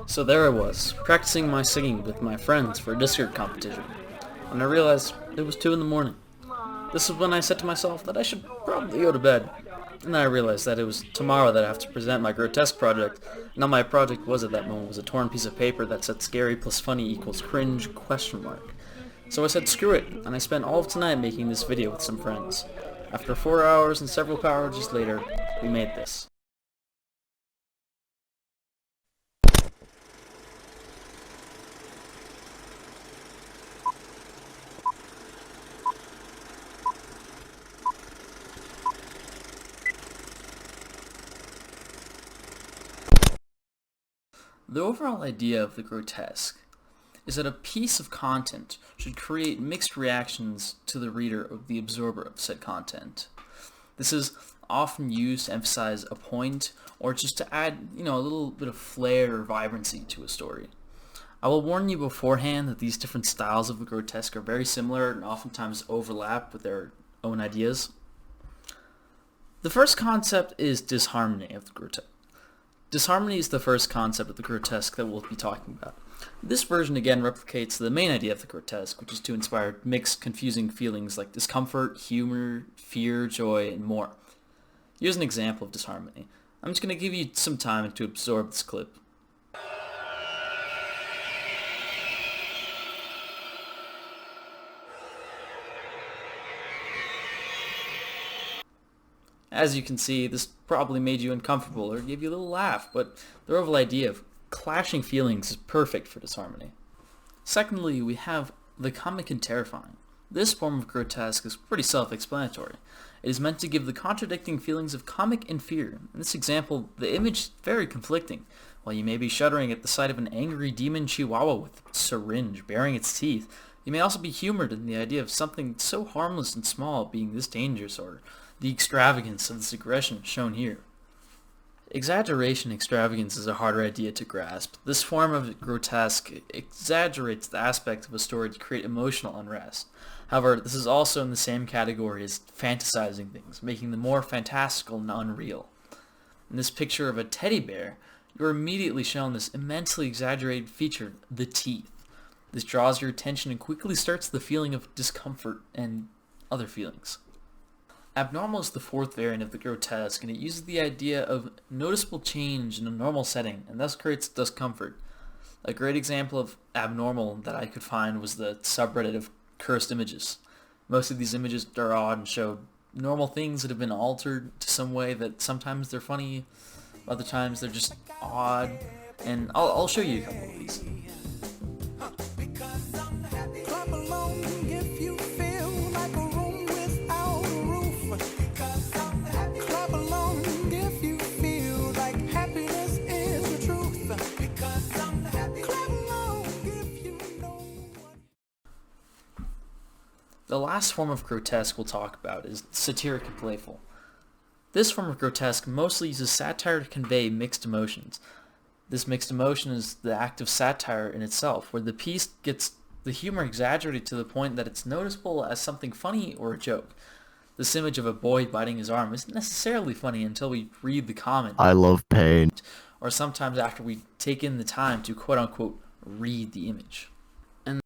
So there I was, practicing my singing with my friends for a discard competition, and I realized it was 2 in the morning. This is when I said to myself that I should probably go to bed. And then I realized that it was tomorrow that I have to present my Grotesque Project, and all my project was at that moment was a torn piece of paper that said scary plus funny equals cringe ? So I said screw it, and I spent all of tonight making this video with some friends. After 4 hours and several power hours later, we made this. The overall idea of the grotesque is that a piece of content should create mixed reactions to the reader or the absorber of said content. This is often used to emphasize a point or just to add, a little bit of flair or vibrancy to a story. I will warn you beforehand that these different styles of the grotesque are very similar and oftentimes overlap with their own ideas. The first concept is disharmony of the grotesque. Disharmony is the first concept of the grotesque that we'll be talking about. This version again replicates the main idea of the grotesque, which is to inspire mixed, confusing feelings like discomfort, humor, fear, joy, and more. Here's an example of disharmony. I'm just going to give you some time to absorb this clip. As you can see, this probably made you uncomfortable or gave you a little laugh, but the overall idea of clashing feelings is perfect for disharmony. Secondly, we have the comic and terrifying. This form of grotesque is pretty self-explanatory. It is meant to give the contradicting feelings of comic and fear. In this example, the image is very conflicting. While you may be shuddering at the sight of an angry demon chihuahua with a syringe baring its teeth, you may also be humored in the idea of something so harmless and small being this dangerous, or the extravagance of this aggression shown here. Exaggeration extravagance is a harder idea to grasp. This form of grotesque exaggerates the aspect of a story to create emotional unrest. However, this is also in the same category as fantasizing things, making them more fantastical and unreal. In this picture of a teddy bear, you are immediately shown this immensely exaggerated feature, the teeth. This draws your attention and quickly starts the feeling of discomfort and other feelings. Abnormal is the fourth variant of the grotesque, and it uses the idea of noticeable change in a normal setting, and thus creates discomfort. A great example of abnormal that I could find was the subreddit of cursed images. Most of these images are odd and show normal things that have been altered to some way that sometimes they're funny, other times they're just odd, and I'll show you a couple of these. The last form of grotesque we'll talk about is satiric and playful. This form of grotesque mostly uses satire to convey mixed emotions. This mixed emotion is the act of satire in itself, where the piece gets the humor exaggerated to the point that it's noticeable as something funny or a joke. This image of a boy biting his arm isn't necessarily funny until we read the comment. I love pain. Or sometimes after we take in the time to quote-unquote read the image.